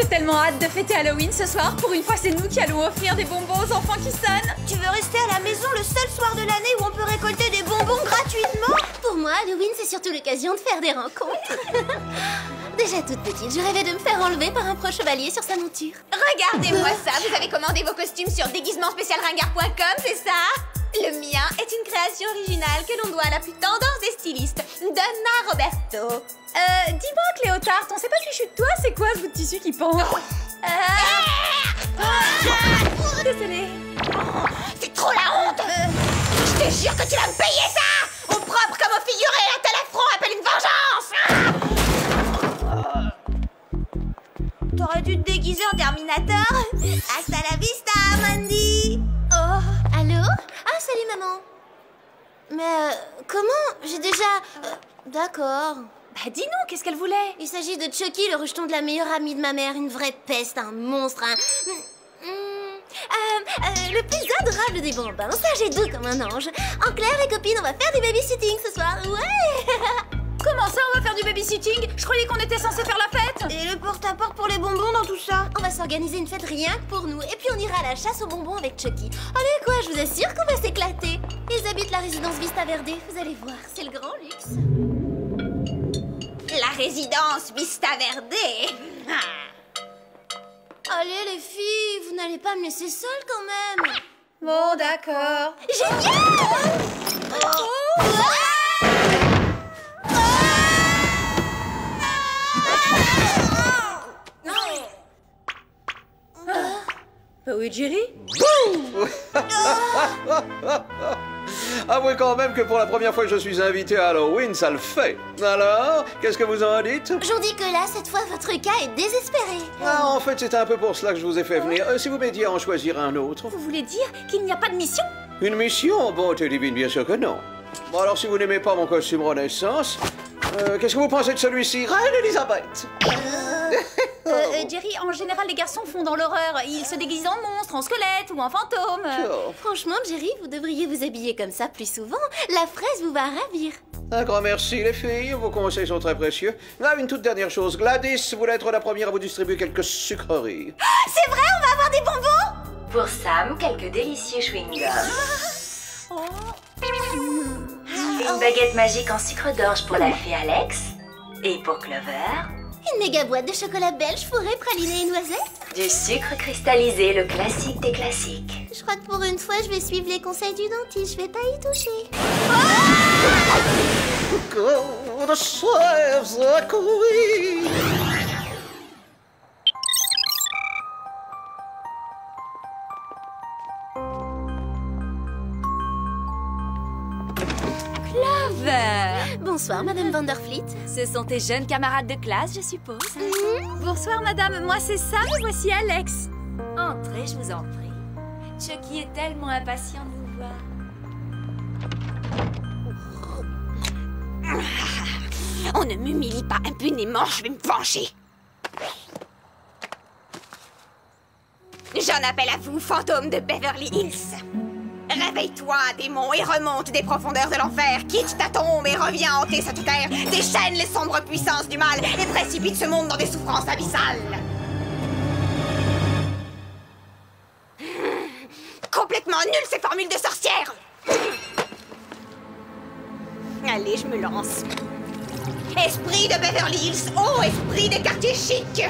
j'ai tellement hâte de fêter Halloween ce soir. Pour une fois, c'est nous qui allons offrir des bonbons aux enfants qui sonnent. Tu veux rester à la maison le seul soir de l'année où on peut récolter des bonbons gratuitement? Pour moi, Halloween, c'est surtout l'occasion de faire des rencontres. Déjà toute petite, je rêvais de me faire enlever par un pro chevalier sur sa monture. Regardez-moi ça, vous avez commandé vos costumes sur déguisementspécialringard.com, c'est ça? Le mien est une création originale que l'on doit à la plus tendance des stylistes, Donna Roberto. Dis-moi, Cléotard, on sait pas fichu de toi, c'est quoi ce bout de tissu qui pend? Désolée. C'est trop la honte! Je te jure que tu vas me payer ça! Au propre comme au figuré, un tel affront appelle une vengeance! T'aurais dû te déguiser en Terminator? Hasta la vista, Mandy! Oh, allô? Ah, salut maman. Mais comment? J'ai déjà... D'accord. Bah dis-nous, qu'est-ce qu'elle voulait? Il s'agit de Chucky, le rejeton de la meilleure amie de ma mère. Une vraie peste, un monstre, le plus adorable des bonbons, sage et doux comme un ange. En clair, les copines, on va faire du babysitting ce soir, ouais. Comment ça, on va faire du babysitting? Je croyais qu'on était censé faire la fête. Et le porte-à-porte pour les bonbons dans tout ça? On va s'organiser une fête rien que pour nous. Et puis on ira à la chasse aux bonbons avec Chucky. Allez quoi, je vous assure qu'on va s'éclater. Ils habitent la résidence Vista Verde, vous allez voir, c'est le grand luxe. La résidence Vista Verde. Allez les filles, vous n'allez pas me laisser seule quand même. Bon, d'accord. Génial! Bah oui, Jerry? Avouez quand même que pour la première fois que je suis invité à Halloween, ça le fait. Alors, qu'est-ce que vous en dites? J'en dis que là, cette fois, votre cas est désespéré. Ah, en fait, c'était un peu pour cela que je vous ai fait venir. Si vous m'aidiez à en choisir un autre. Vous voulez dire qu'il n'y a pas de mission? Une mission? Bonté divine, bien sûr que non. Bon, alors, si vous n'aimez pas mon costume Renaissance, qu'est-ce que vous pensez de celui-ci? Reine Elisabeth! Jerry, en général, les garçons font dans l'horreur. Ils se déguisent en monstres, en squelettes ou en fantômes. Oh. Franchement, Jerry, vous devriez vous habiller comme ça plus souvent. La fraise vous va ravir. Un grand merci, les filles. Vos conseils sont très précieux. Ah, une toute dernière chose. Gladys voulait être la première à vous distribuer quelques sucreries. C'est vrai, on va avoir des bonbons? Pour Sam, quelques délicieux chewing-gums. Une baguette magique en sucre d'orge pour la fée Alex. Et pour Clover, Une méga boîte de chocolat belge fourré, praliné et noisette. du sucre cristallisé, le classique des classiques. Je crois que pour une fois, je vais suivre les conseils du dentiste. Je vais pas y toucher. Good slaves are queen. Clover! Bonsoir, Madame Vanderfleet. Ce sont tes jeunes camarades de classe, je suppose. Bonsoir, madame. Moi, c'est Sam et voici Alex. Entrez, je vous en prie. Chucky est tellement impatient de vous voir. On ne m'humilie pas impunément, je vais me venger. J'en appelle à vous, fantôme de Beverly Hills. Réveille-toi, démon, et remonte des profondeurs de l'enfer. Quitte ta tombe et reviens hanter cette terre. Déchaîne les sombres puissances du mal et précipite ce monde dans des souffrances abyssales. Complètement nul ces formules de sorcière. Allez, je me lance. Esprit de Beverly Hills, ô esprit des quartiers chics,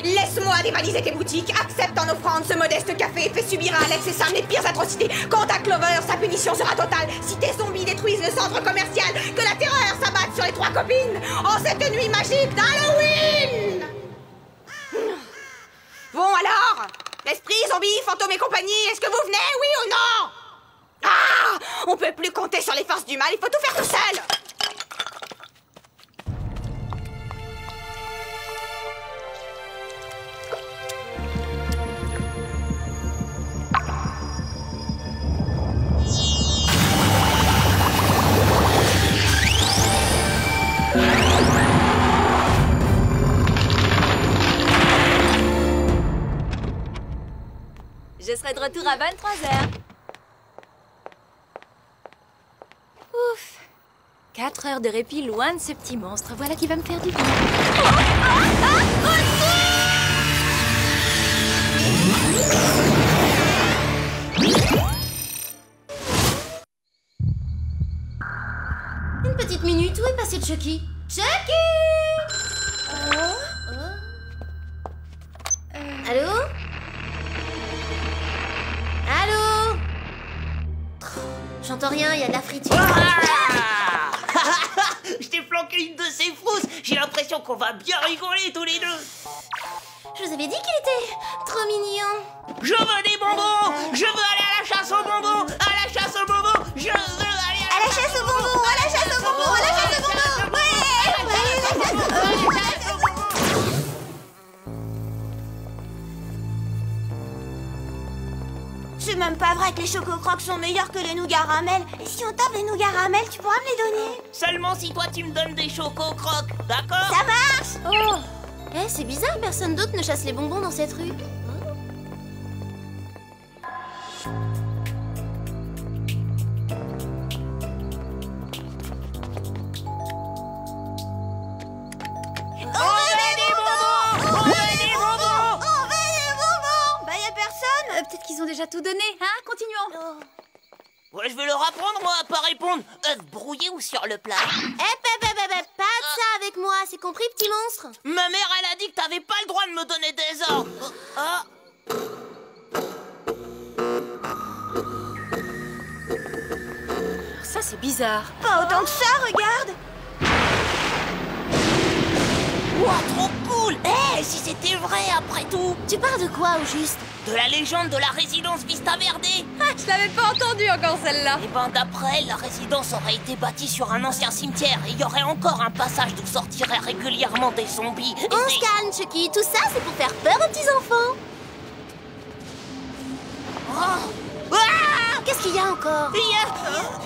laisse-moi dévaliser tes boutiques, accepte en offrande ce modeste café, fais subir à Alex et Sam les pires atrocités. Quant à Clover, sa punition sera totale. Si tes zombies détruisent le centre commercial, que la terreur s'abatte sur les trois copines en cette nuit magique d'Halloween. Bon alors, l'esprit, zombie, fantôme et compagnie, est-ce que vous venez, oui ou non? Ah, on peut plus compter sur les forces du mal, il faut tout faire tout seul. Je serai de retour à 23h. Ouf. 4 heures de répit loin de ce petit monstre. Voilà qui va me faire du bien. Une petite minute, où est passé Chucky? Chucky! Allô? Allô? J'entends rien, il y a de la friture. Je t'ai flanqué une de ces frousses. J'ai l'impression qu'on va bien rigoler tous les deux. Je vous avais dit qu'il était trop mignon. Je veux des bonbons. Je veux aller à la chasse aux bonbons. À la chasse aux bonbons. Je veux aller À la chasse aux bonbons, à la chasse aux bonbons, à la chasse aux bonbons. C'est même pas vrai que les chococrocs sont meilleurs que les nougats caramel. Et si on tape les nougats caramel, tu pourras me les donner? Seulement si toi tu me donnes des chococrocs, d'accord? Ça marche! Oh! Eh, c'est bizarre, personne d'autre ne chasse les bonbons dans cette rue. Peut-être qu'ils ont déjà tout donné, hein? Continuons. Ouais, je vais leur apprendre, moi, à pas répondre. Œuf brouillé ou sur le plat? Pas de ça avec moi, c'est compris, petit monstre? Ma mère, elle a dit que t'avais pas le droit de me donner des ordres. Ah. Ça, c'est bizarre. Pas autant que ça, regarde! Ouah, trop cool! Eh, si c'était vrai après tout! Tu parles de quoi, au juste? De la légende de la résidence Vista Verde! Ah, je l'avais pas entendu encore, celle-là. Et ben d'après elle, la résidence aurait été bâtie sur un ancien cimetière et il y aurait encore un passage d'où sortiraient régulièrement des zombies. Et On se calme, Chucky, tout ça, c'est pour faire peur aux petits-enfants. Oh. Ah. Qu'est-ce qu'il y a encore?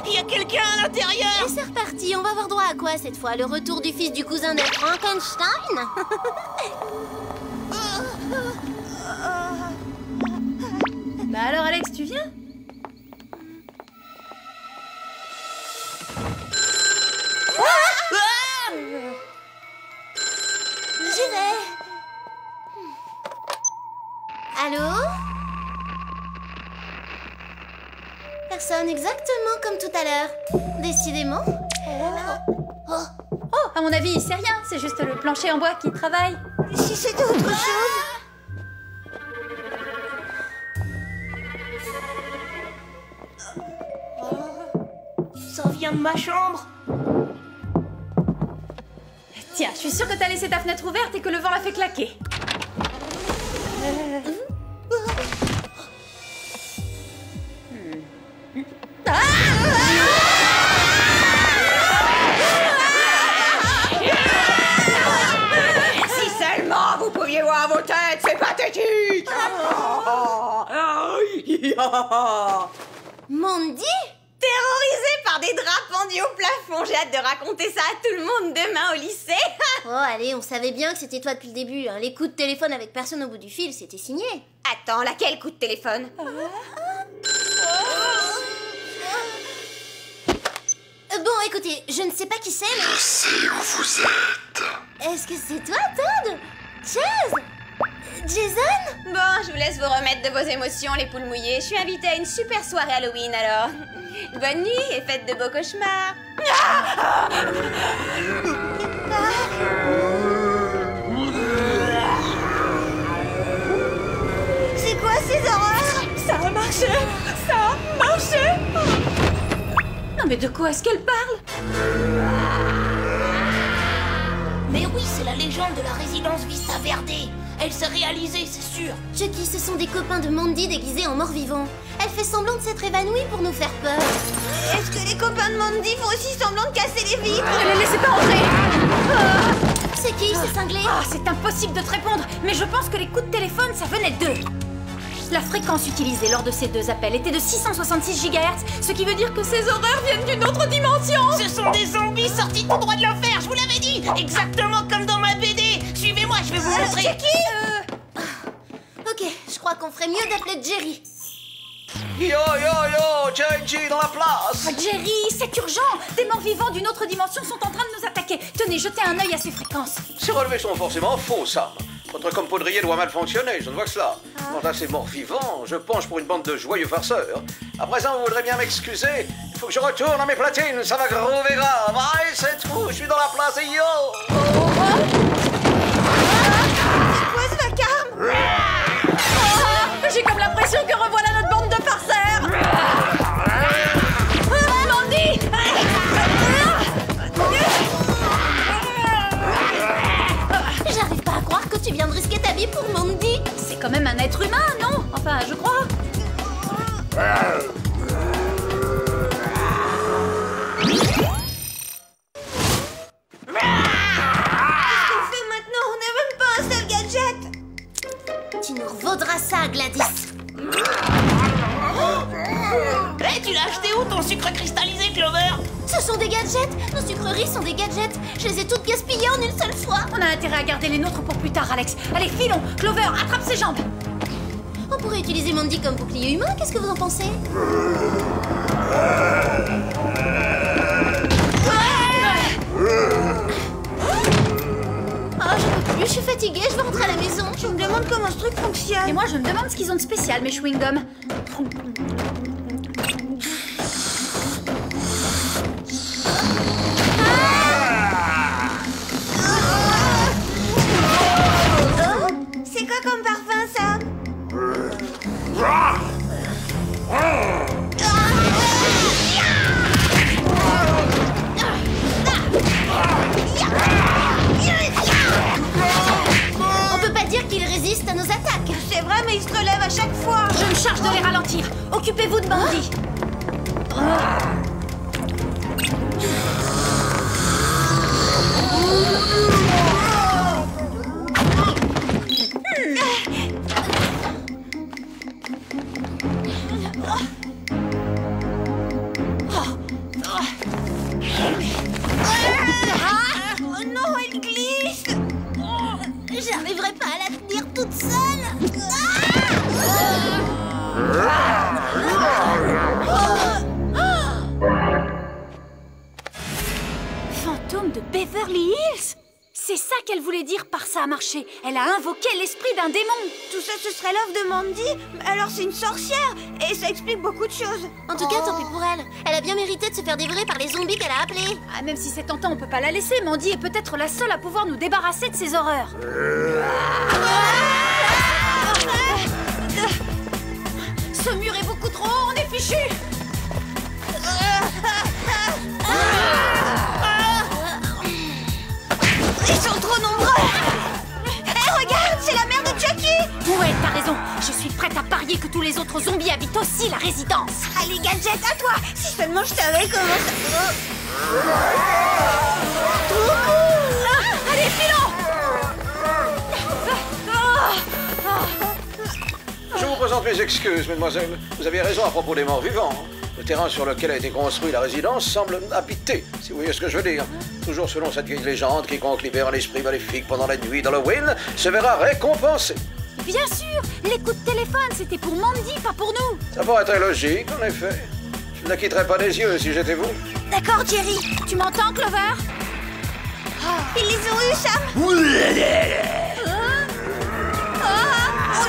Il y a quelqu'un à l'intérieur! Et c'est reparti, on va avoir droit à quoi cette fois? Le retour du fils du cousin de Frankenstein? Bah alors, Alex, tu viens? Ah. J'y vais. Allô? Personne, exactement comme tout à l'heure. Décidément. Oh, à mon avis, c'est rien. C'est juste le plancher en bois qui travaille. Si c'était autre chose? Ça vient de ma chambre! Tiens, je suis sûre que t'as laissé ta fenêtre ouverte et que le vent l'a fait claquer. Si seulement vous pouviez voir vos têtes, c'est pathétique! Mondi? Terrorisé par des draps pendus au plafond, j'ai hâte de raconter ça à tout le monde demain au lycée. Oh, allez, on savait bien que c'était toi depuis le début. Hein. Les coups de téléphone avec personne au bout du fil, c'était signé. Attends, laquelle coup de téléphone? Bon, écoutez, je ne sais pas qui c'est, mais... Je sais où vous êtes. Est-ce que c'est toi, Todd? Chaz? Jason? Bon, je vous laisse vous remettre de vos émotions, les poules mouillées. Je suis invitée à une super soirée Halloween, alors. Bonne nuit et faites de beaux cauchemars. C'est quoi ces horreurs? Ça a marché! Ça a marché! Non mais de quoi est-ce qu'elle parle? Mais oui, c'est la légende de la résidence Vista Verde! Elle s'est réalisée, c'est sûr! Chucky, ce sont des copains de Mandy déguisés en morts-vivants. Elle fait semblant de s'être évanouie pour nous faire peur. Est-ce que les copains de Mandy font aussi semblant de casser les vitres? Ne les laissez pas entrer! C'est qui, ces cinglés? Ah, c'est impossible de te répondre, mais je pense que les coups de téléphone, ça venait d'eux. La fréquence utilisée lors de ces deux appels était de 666 GHz, ce qui veut dire que ces horreurs viennent d'une autre dimension. Ce sont des zombies sortis tout droit de l'enfer, je vous l'avais dit! Exactement comme dans ma BD! Suivez-moi, je vais vous montrer! Ok, je crois qu'on ferait mieux d'appeler Jerry. Yo, yo, yo, J.G. dans la place. Ah, Jerry, c'est urgent. Des morts vivants d'une autre dimension sont en train de nous attaquer. Tenez, jetez un œil à ces fréquences. Ces relevés sont forcément faux, Sam. Votre compoudrier doit mal fonctionner, je ne vois que cela. Quant à ces morts vivants, je penche pour une bande de joyeux farceurs. À présent, vous voudrez bien m'excuser. Il faut que je retourne à mes platines, ça va groover grave. Aïe, c'est tout, je suis dans la place et yo! C'est quoi ce vacarme? J'ai comme l'impression que revoilà notre bande de farceurs. Mandy! J'arrive pas à croire que tu viens de risquer ta vie pour Mandy. C'est quand même un être humain, non? Enfin, je crois. Qu'est-ce qu'on fait maintenant? On n'a même pas un seul gadget. Tu nous revaudras ça, Gladys. Eh, tu l'as acheté où ton sucre cristallisé, Clover? Ce sont des gadgets. Nos sucreries sont des gadgets. Je les ai toutes gaspillées en une seule fois. On a intérêt à garder les nôtres pour plus tard, Alex. Allez, filons. Clover, attrape ses jambes. On pourrait utiliser Mandy comme bouclier humain. Qu'est-ce que vous en pensez? Ah, j'en peux plus. Je suis fatiguée. Je vais rentrer à la maison. Je me demande comment ce truc fonctionne. Et moi, je me demande ce qu'ils ont de spécial, mes chewing-gums. C'est quoi comme parfum, ça? On peut pas dire qu'il résiste à nos attaques. C'est vrai, mais il se relève à chaque fois. Je me charge de les ralentir. Occupez-vous de Mandy. Oh non, elle glisse. J'arriverai pas à la tenir toute seule. Fantôme de Beverly Hills? C'est ça qu'elle voulait dire par ça a marché. Elle a invoqué l'esprit d'un démon. Tout ça, ce serait l'œuvre de Mandy? Alors c'est une sorcière. Et ça explique beaucoup de choses. En tout cas, tant pis pour elle. Elle a bien mérité de se faire dévorer par les zombies qu'elle a appelés. Ah, même si c'est tentant, on peut pas la laisser. Mandy est peut-être la seule à pouvoir nous débarrasser de ces horreurs. Ce mur est beaucoup trop haut, on est fichu. Ils sont trop nombreux. Hé, regarde, c'est la mère de Chucky. Ouais, t'as raison. Je suis prête à parier que tous les autres zombies habitent aussi la résidence. Allez, gadget, à toi. Si seulement je savais comment ça... Trop cool. Allez, filons. Je vous présente mes excuses, mesdemoiselles. Vous avez raison à propos des morts vivants. Le terrain sur lequel a été construit la résidence semble habité, si vous voyez ce que je veux dire. Toujours selon cette vieille légende, quiconque libère un esprit maléfique pendant la nuit d'Halloween se verra récompensé. Bien sûr, les coups de téléphone, c'était pour Mandy, pas pour nous. Ça pourrait être logique, en effet. Je ne la quitterais pas des yeux si j'étais vous. D'accord, Jerry. Tu m'entends, Clover? Ils les ont eus, Sam. On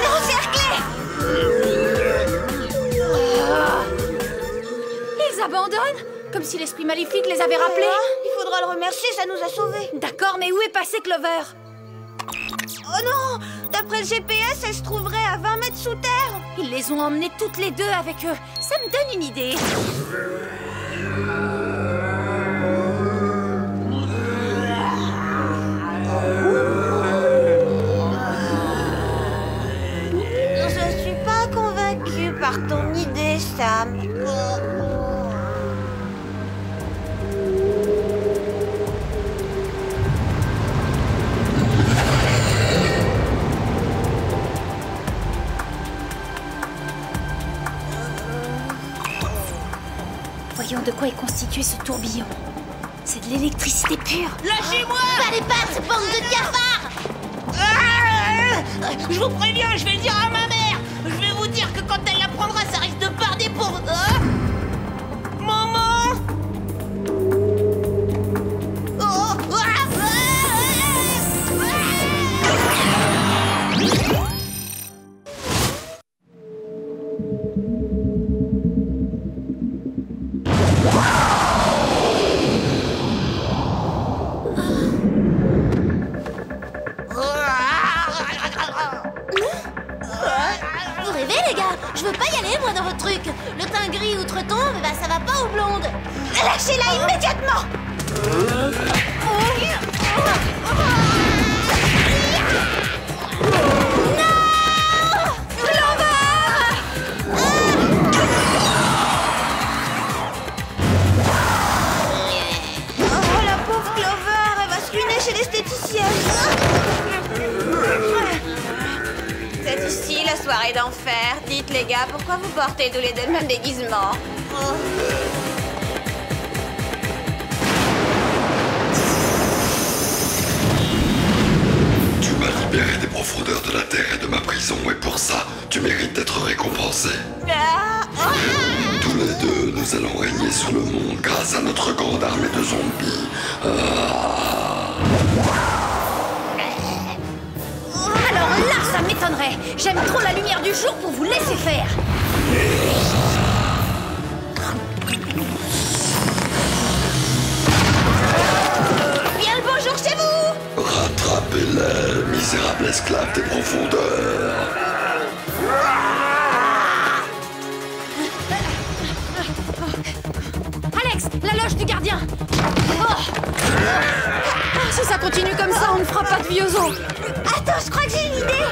est encerclés. Ils abandonnent? Comme si l'esprit maléfique les avait rappelés. Il faudra le remercier, ça nous a sauvés. D'accord, mais où est passé Clover? Oh non! D'après le GPS, elle se trouverait à 20 mètres sous terre. Ils les ont emmenées toutes les deux avec eux. Ça me donne une idée. Je suis pas convaincue par ton idée, Sam. Voyons de quoi est constitué ce tourbillon. C'est de l'électricité pure. Lâchez-moi! Pas les pattes, bande de cafards! Je vous préviens, je vais le dire à ma mère! Je vais vous dire que quand elle l'apprendra, ça risque de barder pour... Maman! Oh! Vous rêvez, les gars? Je veux pas y aller, moi, dans votre truc. Le teint gris outre-tombe, bah ça va pas aux blondes. Lâchez-la immédiatement! Oh, la pauvre Clover, elle va se ruiner chez l'esthéticienne. C'est ici la soirée d'enfer. Dites les gars, pourquoi vous portez tous les deux le même déguisement? Tu m'as libéré des profondeurs de la Terre et de ma prison, et pour ça, tu mérites d'être récompensé. Tous les deux, nous allons régner sur le monde grâce à notre grande armée de zombies. Alors là, ça m'étonnerait. J'aime trop la lumière du jour pour vous laisser faire. Bien le bonjour chez vous! Rattrapez-les, misérables esclaves des profondeurs. Alex, la loge du gardien. Oh. Si ça continue comme ça, on ne fera pas de vieux os. Attends, je crois que j'ai une idée.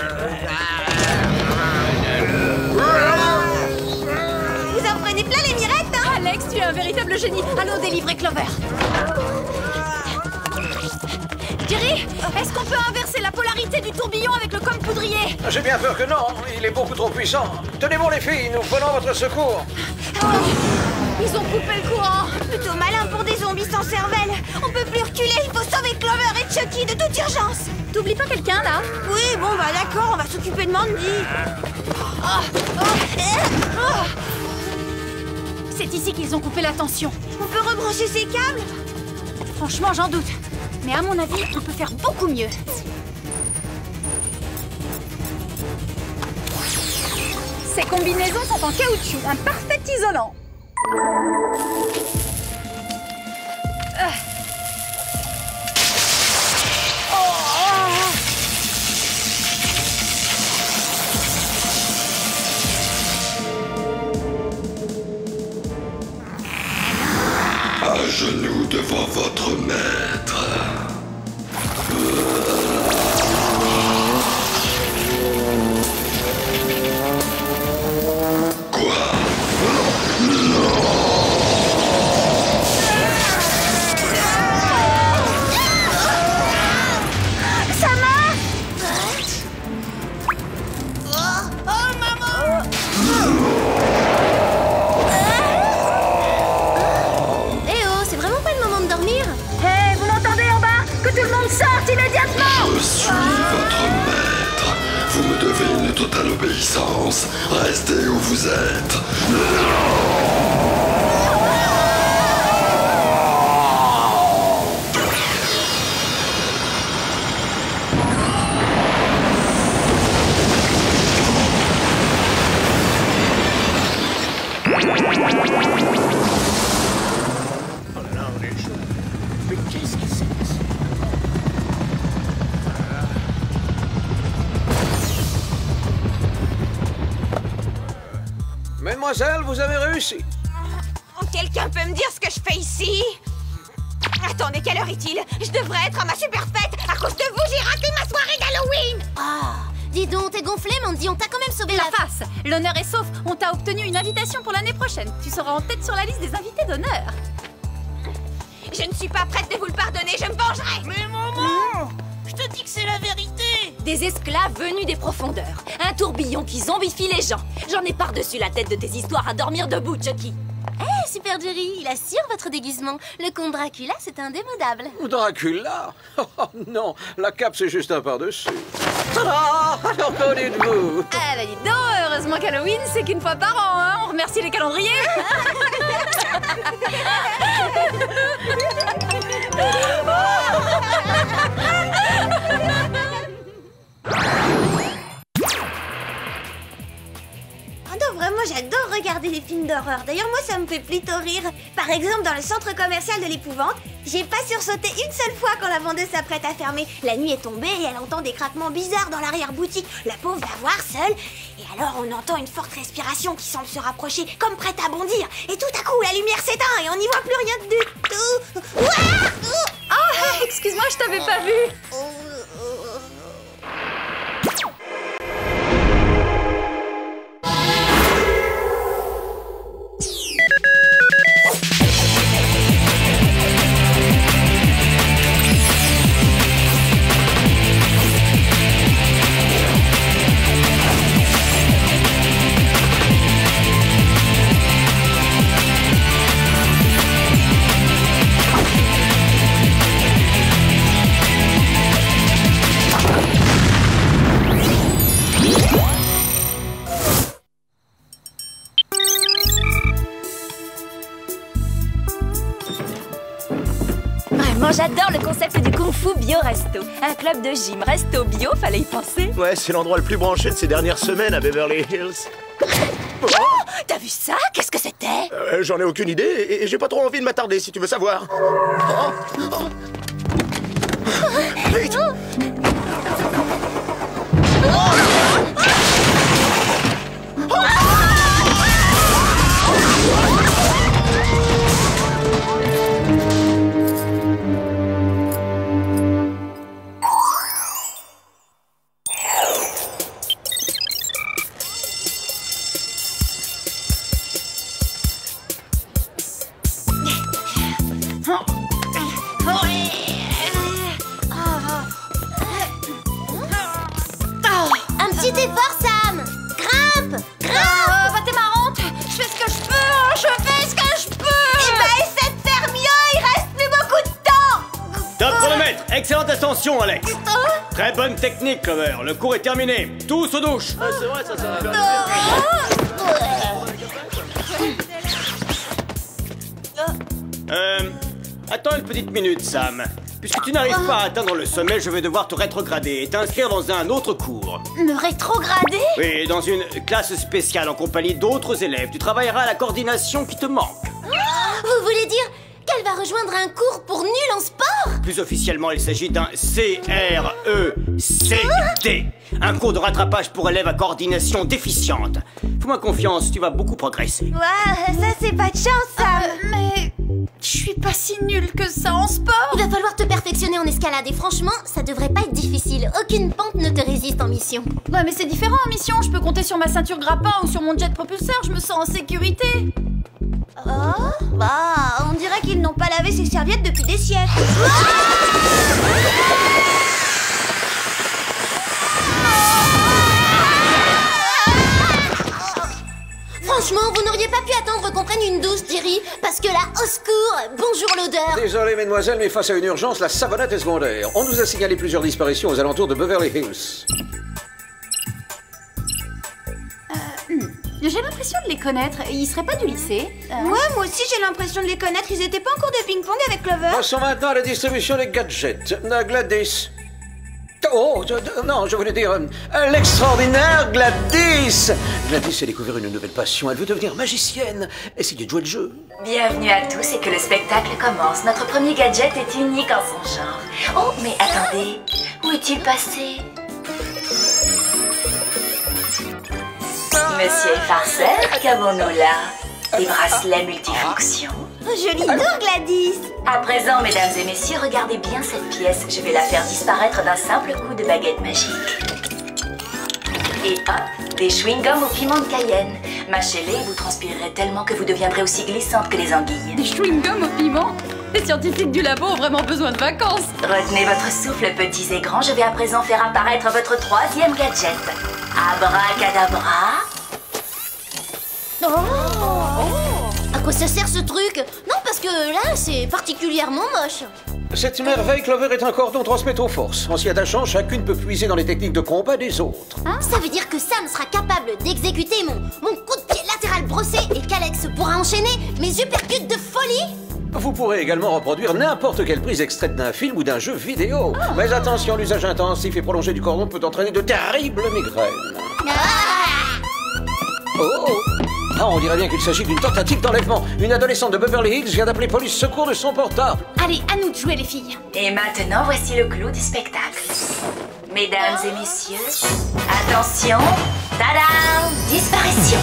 Vous en prenez plein les mirettes, hein? Alex, tu es un véritable génie. Allons délivrer Clover. Jerry, est-ce qu'on peut inverser la polarité du tourbillon avec le cône poudrier? J'ai bien peur que non, il est beaucoup trop puissant. Tenez bon les filles, nous prenons votre secours. Ils ont coupé le courant. Plutôt malin pour des zombies sans cervelle. On peut plus reculer, il faut sauver Clover et Chucky de toute urgence. T'oublies pas quelqu'un là? Oui, bon bah d'accord, on va s'occuper de Mandy. C'est ici qu'ils ont coupé la tension. On peut rebrancher ces câbles? Franchement, j'en doute. Mais à mon avis, on peut faire beaucoup mieux. Ces combinaisons sont en caoutchouc, un parfait isolant. À genoux devant votre maître. Quoi? Ça marche! Oh maman! Eh oh, c'est vraiment pas le moment de dormir? Hé, vous m'entendez en bas? Que tout le monde sorte immédiatement! Je suis votre maître. Vous me devez une totale obéissance. Restez où vous êtes. Mais qu'est-ce qui s'est passé? Mademoiselle, vous avez réussi. Quelqu'un peut me dire ce que je fais ici? Attendez, quelle heure est-il? Je devrais être à ma super fête! À cause de vous, j'ai raté ma soirée d'Halloween! Ah, dis donc, t'es gonflé, Mandy, on t'a quand même sauvé La face! L'honneur est sauf, on t'a obtenu une invitation pour l'année prochaine. Tu seras en tête sur la liste des invités d'honneur. Je ne suis pas prête de vous le pardonner, je me vengerai! Mais maman! Je te dis que c'est la vérité! Des esclaves venus des profondeurs. Un tourbillon qui zombifie les gens. J'en ai par-dessus la tête de tes histoires à dormir debout, Chucky. Eh, Super Jerry, il assure votre déguisement. Le comte Dracula, c'est indémodable. Dracula? Oh non, la cape c'est juste un par-dessus. Ah, alors qu'en dites-vous? Ah bah dites donc, heureusement qu'Halloween c'est qu'une fois par an, hein. On remercie les calendriers. non, vraiment, j'adore regarder des films d'horreur. D'ailleurs, moi, ça me fait plutôt rire. Par exemple, dans le centre commercial de l'épouvante, j'ai pas sursauté une seule fois quand la vendeuse s'apprête à fermer. La nuit est tombée et elle entend des craquements bizarres dans l'arrière-boutique. La pauvre va voir seule. Et alors, on entend une forte respiration qui semble se rapprocher, comme prête à bondir. Et tout à coup, la lumière s'éteint et on n'y voit plus rien du tout. Ouah! Oh, excuse-moi, je t'avais pas vu. J'adore le concept du Kung Fu Bio Resto. Un club de gym resto bio, fallait y penser. Ouais, c'est l'endroit le plus branché de ces dernières semaines à Beverly Hills. Oh, t'as vu ça? Qu'est-ce que c'était? J'en ai aucune idée et j'ai pas trop envie de m'attarder si tu veux savoir. Vite! Un petit effort, Sam. Grimpe. Bah t'es marrante. Je fais ce que je peux, hein. Je fais ce que je peux. Eh ben, essaie de faire mieux. Il reste plus beaucoup de temps. Top chronomètre. Excellente ascension, Alex. Très bonne technique, Clover. Le cours est terminé. Tous aux douches. Ah, c'est vrai, ça va faire Attends une petite minute, Sam. Puisque tu n'arrives pas à atteindre le sommet, je vais devoir te rétrograder et t'inscrire dans un autre cours. Me rétrograder? Oui, dans une classe spéciale en compagnie d'autres élèves. Tu travailleras à la coordination qui te manque. Vous voulez dire qu'elle va rejoindre un cours pour nul en sport? Plus officiellement, il s'agit d'un CRECD. Un cours de rattrapage pour élèves à coordination déficiente. Fais-moi confiance, tu vas beaucoup progresser. Ouais, ça c'est pas de chance, Sam. Mais je suis pas si nulle que ça en sport. Il va falloir te perfectionner en escalade et franchement, ça devrait pas être difficile. Aucune pente ne te résiste en mission. Ouais, mais c'est différent en mission. Je peux compter sur ma ceinture grappin ou sur mon jet propulseur. Je me sens en sécurité. Oh, bah, on dirait qu'ils n'ont pas lavé ces serviettes depuis des siècles. Franchement, vous n'auriez pas pu attendre qu'on prenne une douche, Jerry? Parce que là, au secours, bonjour l'odeur. Désolé, mesdemoiselles, mais face à une urgence, la savonnette est secondaire. On nous a signalé plusieurs disparitions aux alentours de Beverly Hills. J'ai l'impression de les connaître. Ils seraient pas du lycée? Ouais, moi aussi j'ai l'impression de les connaître. Ils étaient pas en cours de ping-pong avec Clover? Passons maintenant à la distribution des gadgets. Gladys. Oh, non, je voulais dire l'extraordinaire Gladys. Gladys a découvert une nouvelle passion. Elle veut devenir magicienne. Essayez de jouer le jeu. Bienvenue à tous et que le spectacle commence. Notre premier gadget est unique en son genre. Oh, mais attendez, où est-il passé? Monsieur Farceur, qu'avons-nous là? Des bracelets multifonctions. Joli dos, Gladys. À présent, mesdames et messieurs, regardez bien cette pièce. Je vais la faire disparaître d'un simple coup de baguette magique. Et hop, des chewing-gums au piment de Cayenne. Mâchez-les et vous transpirerez tellement que vous deviendrez aussi glissante que les anguilles. Des chewing-gums au piment? Les scientifiques du labo ont vraiment besoin de vacances. Retenez votre souffle, petits et grands. Je vais à présent faire apparaître votre troisième gadget. Abracadabra. À quoi ça sert ce truc? Non, parce que là, c'est particulièrement moche. Cette merveille, Clover, est un cordon transmet aux forces. En s'y attachant, chacune peut puiser dans les techniques de combat des autres. Ça veut dire que Sam sera capable d'exécuter mon coup de pied latéral brossé et qu'Alex pourra enchaîner mes uppercuts de folie. Vous pourrez également reproduire n'importe quelle prise extraite d'un film ou d'un jeu vidéo. Mais attention, l'usage intensif et prolongé du cordon peut entraîner de terribles migraines. Oh! Ah, on dirait bien qu'il s'agit d'une tentative d'enlèvement. Une adolescente de Beverly Hills vient d'appeler police secours de son portable. Allez, à nous de jouer, les filles. Et maintenant, voici le clou du spectacle. Mesdames et messieurs, attention, tadam, disparition.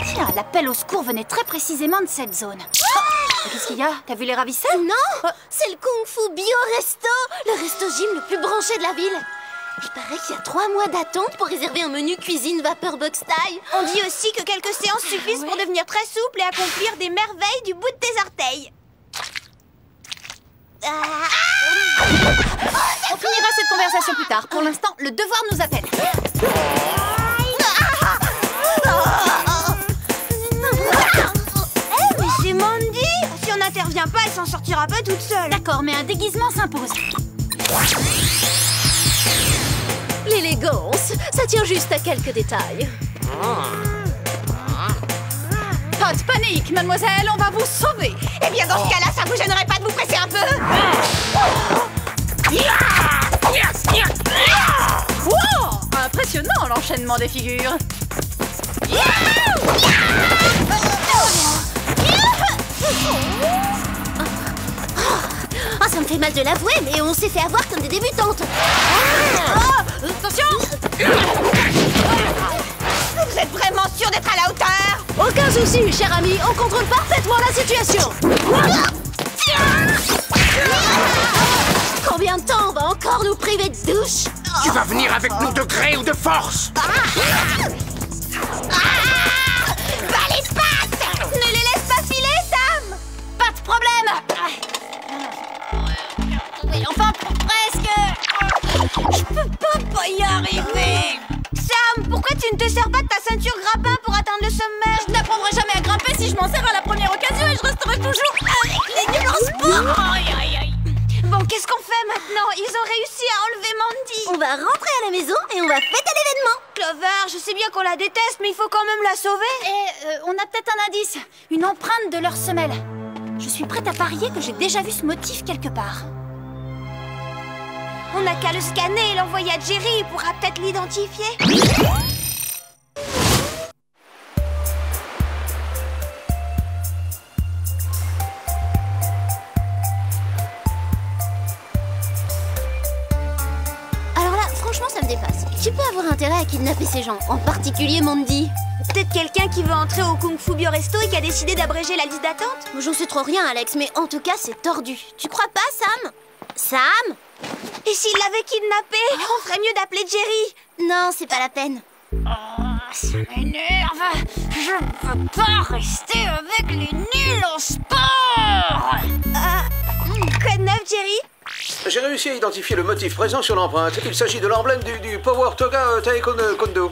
Tiens, l'appel au secours venait très précisément de cette zone. Qu'est-ce qu'il y a? T'as vu les ravisseurs? Non, c'est le Kung Fu Bio Resto, le resto gym le plus branché de la ville. Il paraît qu'il y a 3 mois d'attente pour réserver un menu cuisine vapeur box taille. On dit aussi que quelques séances suffisent pour devenir très souple et accomplir des merveilles du bout de tes orteils. On finira cette conversation plus tard. Pour l'instant, le devoir nous appelle. Mais c'est Mandy! Si on n'intervient pas, elle s'en sortira pas toute seule. D'accord, mais un déguisement s'impose. L'élégance, ça tient juste à quelques détails. Pas de panique, mademoiselle, on va vous sauver. Eh bien, dans ce cas-là, ça vous gênerait pas de vous presser un peu? Wow, impressionnant l'enchaînement des figures. Ah, ça me fait mal de l'avouer, mais on s'est fait avoir comme des débutantes. Attention! Vous êtes vraiment sûr d'être à la hauteur? Aucun souci, cher ami, on contrôle parfaitement la situation. Combien de temps on va encore nous priver de douche? Tu vas venir avec nous de gré ou de force? Bas les pattes! Ne les laisse pas filer, Sam! Pas de problème. Oui, enfin, presque. Je peux pas y arriver. Sam, pourquoi tu ne te sers pas de ta ceinture grappin pour atteindre le sommet? Je n'apprendrai jamais à grimper si je m'en sers à la première occasion et je resterai toujours avec les nuls en sport. Aïe, aïe, aïe. Bon, qu'est-ce qu'on fait maintenant? Ils ont réussi à enlever Mandy. On va rentrer à la maison et on va fêter l'événement. Clover, je sais bien qu'on la déteste, mais il faut quand même la sauver. Et on a peut-être un indice, une empreinte de leur semelle. Je suis prête à parier que j'ai déjà vu ce motif quelque part. On n'a qu'à le scanner et l'envoyer à Jerry, il pourra peut-être l'identifier. Alors là, franchement, ça me dépasse. Qui peut avoir intérêt à kidnapper ces gens, en particulier Mandy? Peut-être quelqu'un qui veut entrer au Kung Fu Bio Resto et qui a décidé d'abréger la liste d'attente? J'en sais trop rien, Alex, mais en tout cas, c'est tordu. Tu crois pas, Sam? Sam? Et s'il l'avait kidnappé? On ferait mieux d'appeler Jerry. Non, c'est pas la peine. Ça m'énerve. Je ne peux pas rester avec les nuls en sport. Quoi de neuf, Jerry? J'ai réussi à identifier le motif présent sur l'empreinte. Il s'agit de l'emblème du Power Toga Taekwondo.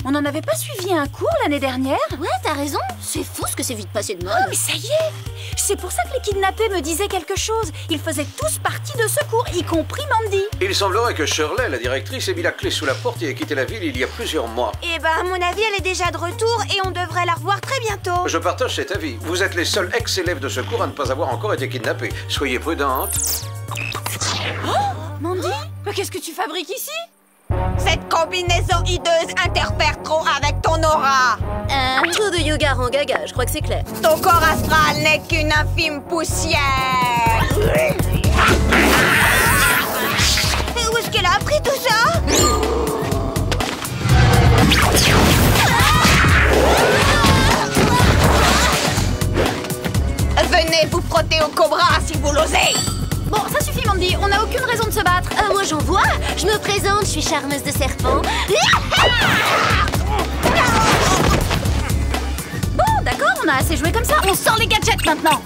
On n'en avait pas suivi un cours l'année dernière? Ouais, t'as raison. C'est fou ce que c'est vite passé de mode. Oh, mais ça y est. C'est pour ça que les kidnappés me disaient quelque chose. Ils faisaient tous partie de ce cours, y compris Mandy. Il semblerait que Shirley, la directrice, ait mis la clé sous la porte et ait quitté la ville il y a plusieurs mois. Eh ben, à mon avis, elle est déjà de retour et on devrait la revoir très bientôt. Je partage cet avis. Vous êtes les seuls ex-élèves de ce cours à ne pas avoir encore été kidnappés. Soyez prudentes. Mandy? Mais qu'est-ce que tu fabriques ici? Cette combinaison hideuse interfère trop avec ton aura. Trop de yoga rend gaga, je crois que c'est clair. Ton corps astral n'est qu'une infime poussière. Et où est-ce qu'elle a appris tout ça? Venez vous frotter au cobra si vous l'osez. Bon, ça suffit, Mandy. On n'a aucune raison de se battre. Moi, j'en vois. Je me présente, je suis charmeuse de serpent. Bon, d'accord, on a assez joué comme ça. On sort les gadgets maintenant.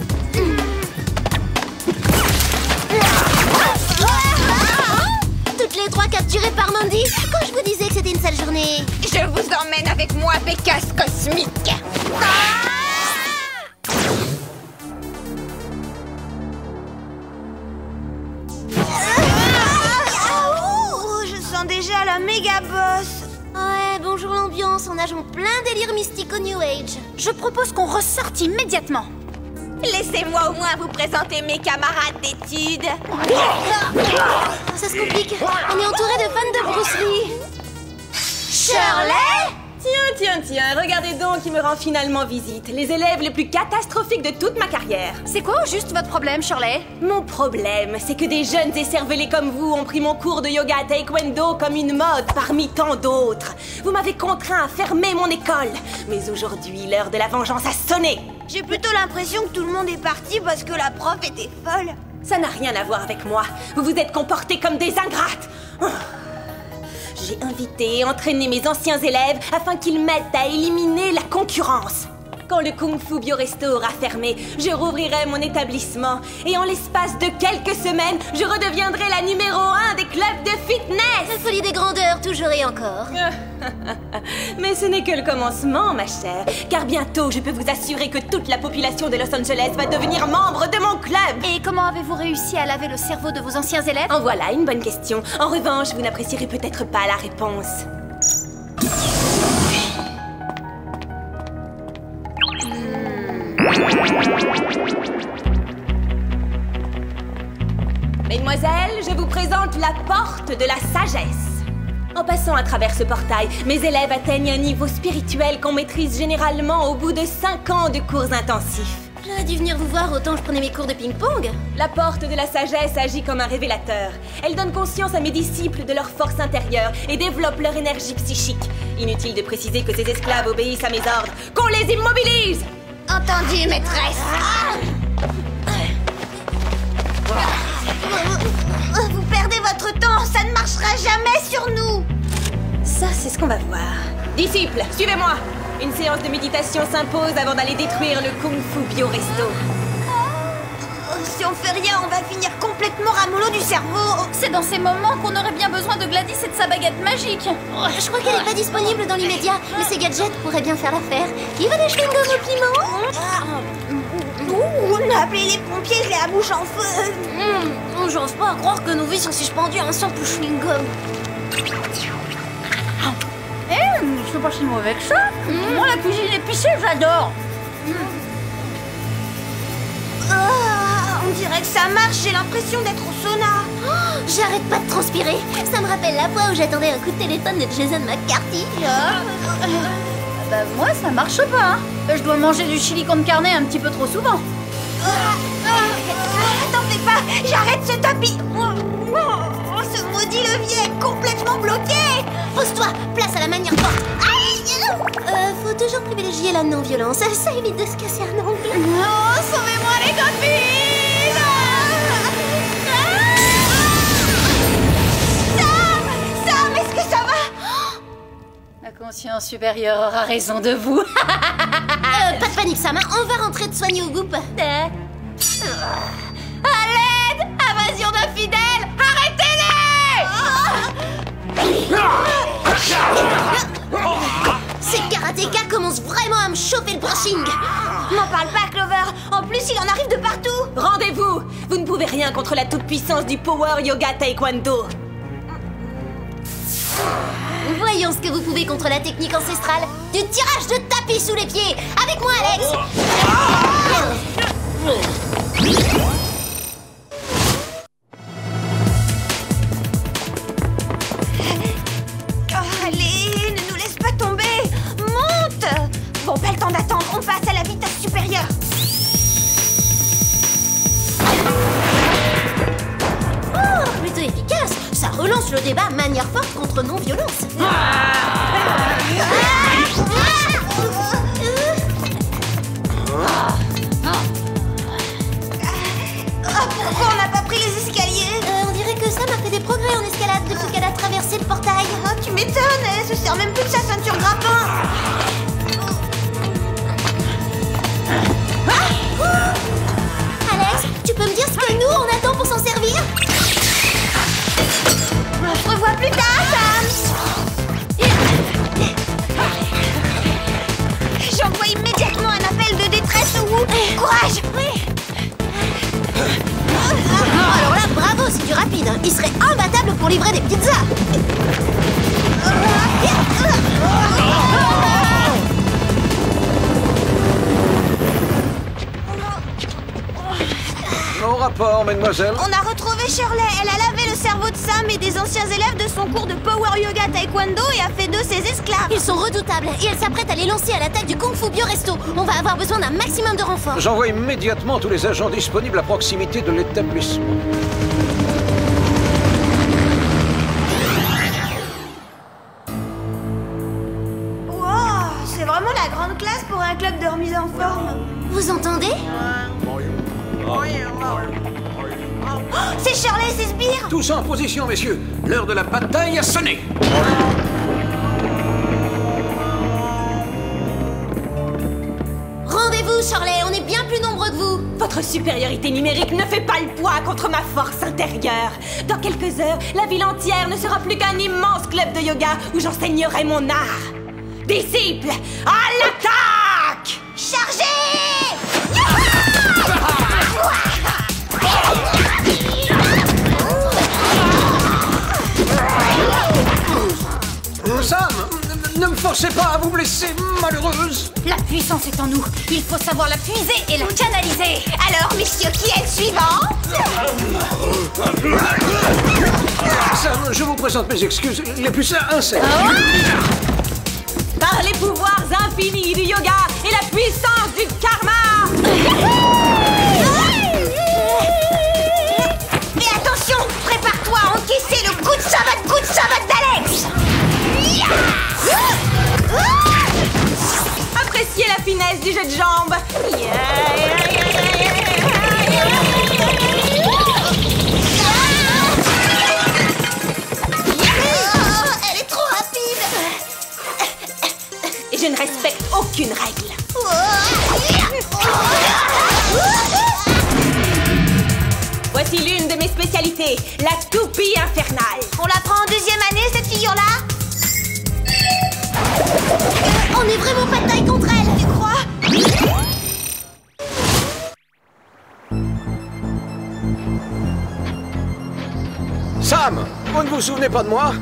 Toutes les trois capturées par Mandy. Quand je vous disais que c'était une sale journée. Je vous emmène avec moi, Pécasse cosmique. Je sens déjà la méga boss. Ouais, bonjour l'ambiance, on personnages ont plein délire mystique au New Age. Je propose qu'on ressorte immédiatement. Laissez-moi au moins vous présenter mes camarades d'études. Ça se complique. On est entouré de fans de Bruce Lee. Shirley? Tiens, regardez donc qui me rend finalement visite. Les élèves les plus catastrophiques de toute ma carrière. C'est quoi au juste votre problème, Shirley? Mon problème, c'est que des jeunes écervelés comme vous ont pris mon cours de yoga taekwondo comme une mode parmi tant d'autres. Vous m'avez contraint à fermer mon école. Mais aujourd'hui, l'heure de la vengeance a sonné. J'ai plutôt l'impression que tout le monde est parti parce que la prof était folle. Ça n'a rien à voir avec moi. Vous vous êtes comportés comme des ingrates. J'ai invité et entraîné mes anciens élèves afin qu'ils m'aident à éliminer la concurrence. Quand le Kung Fu Bioresto aura fermé, je rouvrirai mon établissement et en l'espace de quelques semaines, je redeviendrai la numéro 1 des clubs de fitness. La folie des grandeurs, toujours et encore. Mais ce n'est que le commencement, ma chère, car bientôt je peux vous assurer que toute la population de Los Angeles va devenir membre de mon club. Et comment avez-vous réussi à laver le cerveau de vos anciens élèves? En voilà une bonne question. En revanche, vous n'apprécierez peut-être pas la réponse. Mesdemoiselles, je vous présente la porte de la sagesse. En passant à travers ce portail, mes élèves atteignent un niveau spirituel qu'on maîtrise généralement au bout de 5 ans de cours intensifs. J'aurais dû venir vous voir autant je prenais mes cours de ping-pong. La porte de la sagesse agit comme un révélateur. Elle donne conscience à mes disciples de leur force intérieure et développe leur énergie psychique. Inutile de préciser que ces esclaves obéissent à mes ordres. Qu'on les immobilise! Entendu, maîtresse. Vous perdez votre temps, ça ne marchera jamais sur nous. Ça, c'est ce qu'on va voir. Disciples, suivez-moi. Une séance de méditation s'impose avant d'aller détruire le Kung Fu Bioresto. Si on fait rien, on va finir complètement ramollo du cerveau. C'est dans ces moments qu'on aurait bien besoin de Gladys et de sa baguette magique. Je crois qu'elle n'est pas disponible dans l'immédiat, mais ces gadgets pourraient bien faire l'affaire. Qui veut des chewing-gums au piment? On a appelé les pompiers, je l'ai à bouche en feu. J'ose pas croire que nos vies sont suspendues à un simple chewing-gum. C'est pas si mauvais que ça. Moi, la cuisine épicée, j'adore. On dirait que ça marche, j'ai l'impression d'être au sauna. J'arrête pas de transpirer. Ça me rappelle la fois où j'attendais un coup de téléphone de Jason McCarthy. Bah moi, ça marche pas. Je dois manger du chili con carne un petit peu trop souvent. T'en fais pas, j'arrête ce tapis. Ce maudit levier est complètement bloqué. Pose-toi, place à la manière forte. Faut toujours privilégier la non-violence. Ça évite de se casser un ongle. Oh, sauvez-moi les copines. Sam, est-ce que ça va? La conscience supérieure aura raison de vous. Pas de panique, Sam, on va rentrer de soigner au goût. À l'aide! Invasion d'infidèles! Arrêtez-les! Ces karatékas commencent vraiment à me chauffer le brushing. M'en parle pas, Clover. En plus, il en arrive de partout. Rendez-vous! Vous ne pouvez rien contre la toute-puissance du Power Yoga Taekwondo. Voyons ce que vous pouvez contre la technique ancestrale du tirage de tapis sous les pieds. Avec moi, Alex. Allez, ne nous laisse pas tomber. Monte. Bon, pas le temps d'attendre, on passe à la vitesse supérieure. Oh, plutôt efficace. Ça relance le débat manière forte contre non-violence. Pourquoi on n'a pas pris les escaliers? On dirait que Sam a fait des progrès en escalade depuis qu'elle a traversé le portail. Tu m'étonnes, elle se sert même plus de sa ceinture grappin. Alex, tu peux me dire ce que nous on attend pour s'en servir? On se revoit plus tard, Sam. J'envoie immédiatement un appel de détresse au Wu. Courage. Oui. Alors là, bravo, c'est du rapide. Il serait imbattable pour livrer des pizzas. rapport, mademoiselle? On a retrouvé Shirley. Elle a lavé le cerveau de Sam et des anciens élèves de son cours de Power Yoga Taekwondo et a fait d'eux ses esclaves. Ils sont redoutables et elle s'apprête à les lancer à l'attaque du Kung Fu Bio Resto. On va avoir besoin d'un maximum de renforts. J'envoie immédiatement tous les agents disponibles à proximité de l'établissement. Wow, c'est vraiment la grande classe pour un club de remise en forme. Vous entendez? Oh, c'est Shirley et ses sbires. Tous en position, messieurs. L'heure de la bataille a sonné. Rendez-vous, Shirley, on est bien plus nombreux que vous. Votre supériorité numérique ne fait pas le poids contre ma force intérieure. Dans quelques heures, la ville entière ne sera plus qu'un immense club de yoga où j'enseignerai mon art. Disciples, à l'attaque! Chargez! Sam, ne me forcez pas à vous blesser, malheureuse. La puissance est en nous. Il faut savoir la puiser et la canaliser. Alors, messieurs, qui est le suivant? Sam, je vous présente mes excuses les plus sincères. Par les pouvoirs infinis du yoga et la puissance du karma! Mais attention, prépare-toi à encaisser le coup de savate d'Alex. Appréciez la finesse du jeu de jambes. Elle est trop rapide. Et je ne respecte aucune règle. Voici l'une de mes spécialités, la toupie infernale. On la prend en deuxième année, cette figure-là? On est vraiment pas de taille contre elle. Tu crois? Sam, vous ne vous souvenez pas de moi?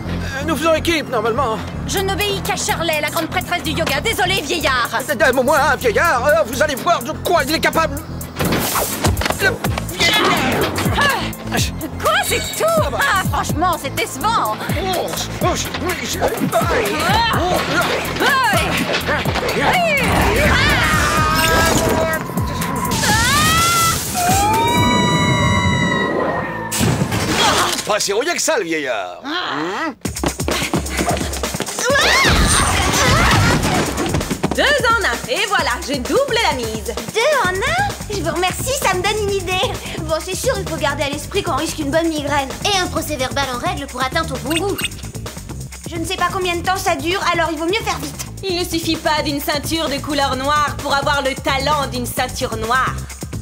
Nous faisons équipe, normalement. Je n'obéis qu'à Shirley, la grande prêtresse du yoga. Désolé, vieillard. Moi, un vieillard, vous allez voir de quoi il est capable. Quoi, c'est tout? Ah, franchement, c'est décevant. Pas si rouillé que ça, le vieillard. Deux en un, et voilà, je double la mise. Deux en un? Je vous remercie, ça me donne une idée. Bon, c'est sûr, il faut garder à l'esprit qu'on risque une bonne migraine. Et un procès verbal en règle pour atteinte au bon goût. Je ne sais pas combien de temps ça dure, alors il vaut mieux faire vite. Il ne suffit pas d'une ceinture de couleur noire pour avoir le talent d'une ceinture noire.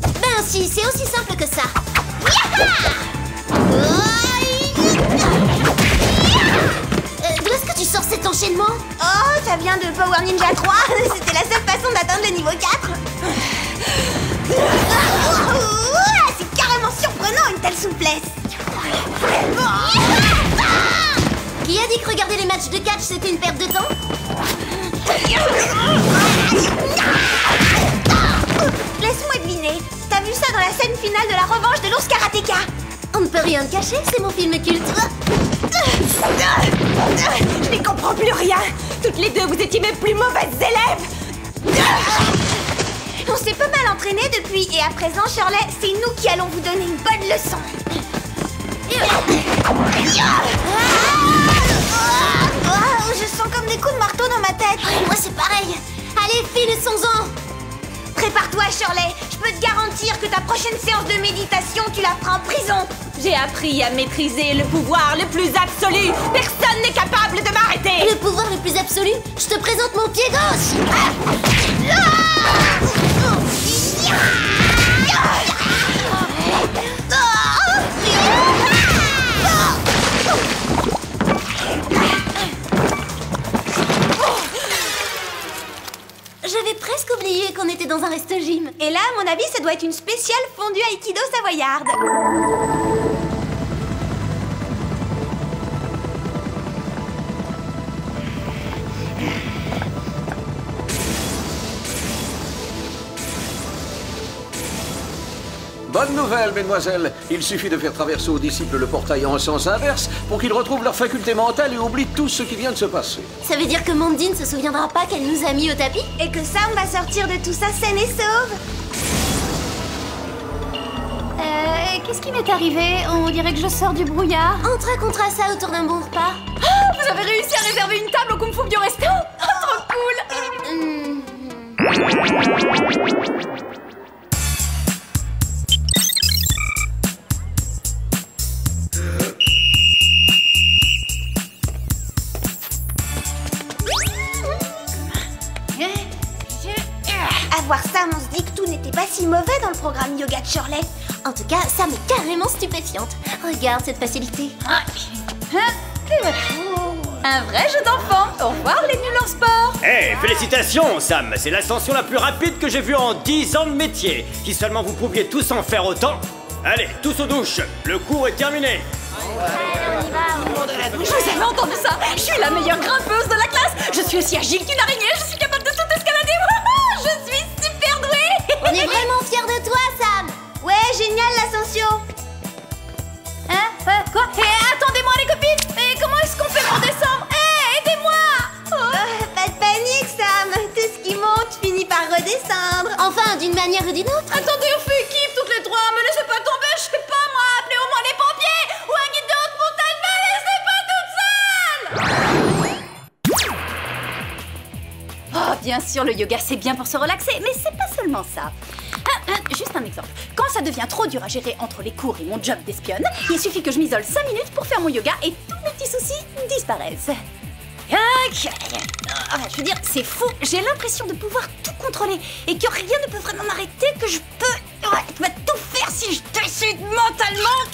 Ben si, c'est aussi simple que ça. D'où est-ce que tu sors cet enchaînement? Oh, ça vient de Power Ninja 3. C'était la seule façon d'atteindre le niveau 4. C'est carrément surprenant, une telle souplesse. Qui a dit que regarder les matchs de catch c'était une perte de temps? Laisse-moi deviner. T'as vu ça dans la scène finale de la revanche de l'ours karatéka? On ne peut rien cacher, c'est mon film culte. Je n'y comprends plus rien. Toutes les deux, vous étiez mes plus mauvaises élèves. On s'est pas mal entraînés depuis, et à présent, Shirley, c'est nous qui allons vous donner une bonne leçon. Oh, je sens comme des coups de marteau dans ma tête. Moi c'est pareil. Allez, finissons-en. Prépare-toi, Shirley. Je peux te garantir que ta prochaine séance de méditation, tu la feras en prison. J'ai appris à maîtriser le pouvoir le plus absolu. Personne n'est capable de m'arrêter. Le pouvoir le plus absolu? Je te présente mon pied gauche. J'avais presque oublié qu'on était dans un resto-gym. Et là, à mon avis, ça doit être une spéciale fondue Aikido savoyarde. Bonne nouvelle, mesdemoiselles. Il suffit de faire traverser aux disciples le portail en sens inverse pour qu'ils retrouvent leur faculté mentale et oublient tout ce qui vient de se passer. Ça veut dire que Mandy ne se souviendra pas qu'elle nous a mis au tapis? Et que Sam va sortir de tout ça saine et sauve. Qu'est-ce qui m'est arrivé? On dirait que je sors du brouillard. On te racontera ça autour d'un bon repas. Oh, vous avez réussi à réserver une table au Kung Fu Bio Resto? Oh, trop cool. À voir Sam, on se dit que tout n'était pas si mauvais dans le programme yoga de Shirley. En tout cas, Sam est carrément stupéfiante. Regarde cette facilité. Et voilà. Un vrai jeu d'enfant. Au revoir les nuls en sport. Félicitations, Sam. C'est l'ascension la plus rapide que j'ai vue en 10 ans de métier. Si seulement vous pouviez tous en faire autant. Allez, tous aux douches. Le cours est terminé. Vous avez entendu ça? Je suis la meilleure grimpeuse de la classe. Je suis aussi agile qu'une araignée. Je suis capable de tout escalader. Je suis super douée. On est vraiment fiers de toi, Sam. Ouais, génial l'ascension. Hein? Quoi? Attendez-moi les copines. Comment est-ce qu'on fait pour descendre? Aidez-moi. Pas de panique, Sam. Tout ce qui monte finit par redescendre. Enfin, d'une manière ou d'une autre. Attendez, on fait équipe toutes les trois. Me laissez pas tomber. Je sais pas moi. Appelez au moins les pompiers ou un guide de haute montagne. Me laissez pas toute seule. Oh, bien sûr, le yoga c'est bien pour se relaxer, mais c'est pas seulement ça. Juste un exemple. Quand ça devient trop dur à gérer entre les cours et mon job d'espionne, il suffit que je m'isole 5 minutes pour faire mon yoga et tous mes petits soucis disparaissent. Je veux dire, c'est fou. J'ai l'impression de pouvoir tout contrôler et que rien ne peut vraiment m'arrêter, que je peux tout faire si je décide mentalement.